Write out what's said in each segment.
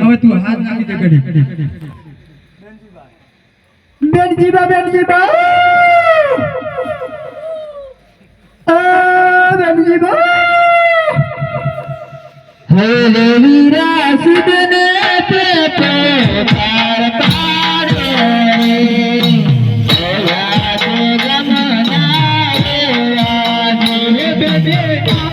હવે તું હાથ નાખી દે ઘડી બેનજીબા બેનજીબા બેનજીબા હે વીરા સુદને તે પાર પાર રે ઓયા તો ગમના રે આજે બેબે તમારે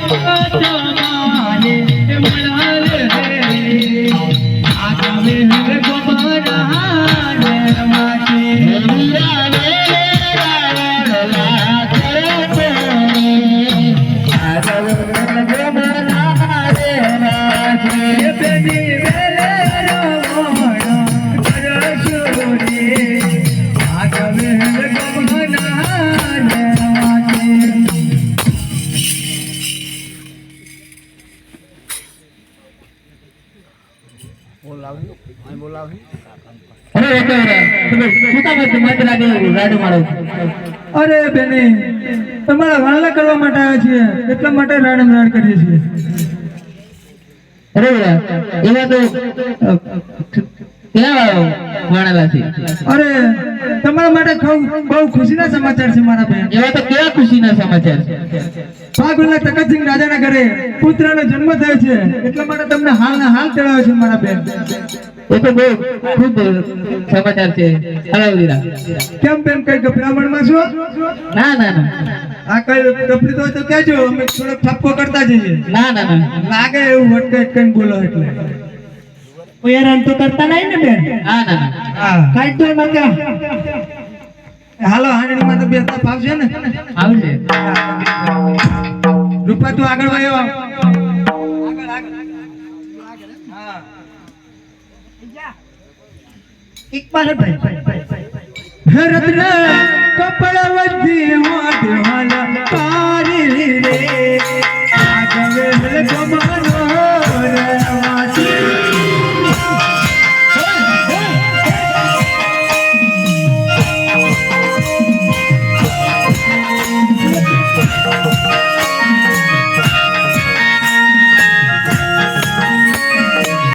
મલાલે અરે બેની તમારા વાળલા કરવા માટે આવ્યા છીએ એટલા માટે રાડમ રાડ કરીએ છીએ અરે એવા તો ક્યાં વાળેલા છે અરે તમારા માટે બહુ ખુશીના સમાચાર છે મારા બેન એવા તો કેવા ખુશીના સમાચાર છે ભાગુલા તકતસિંહ રાજાના ઘરે પુત્રનો જન્મ થયો છે એટલા માટે તમને હાલના હાલ ચડાવ્યો છે મારા બેન એ તો બહુ ખૂબ સમાચાર છે હરાવીરા કેમ બેન કઈ ગભરામણમાં છો ના ના ના આ કઈ ગભરી તો કહેજો અમે થોડો ઠપકો કરતા જઈએ ના ના ના લાગે એવું વટકે કઈ બોલો એટલે હેરાન તો કરતા નહીં ને બેન ના ના હા કાઈ તો નકા હાલો હાંડણીમાં તો બેસતા ફાવશે ને આવશે રૂપા તું આગળ વયો આગળ હા એક બાર ભાઈ હે રત્ન કપડા વધી મોઢ હાલ પારી રે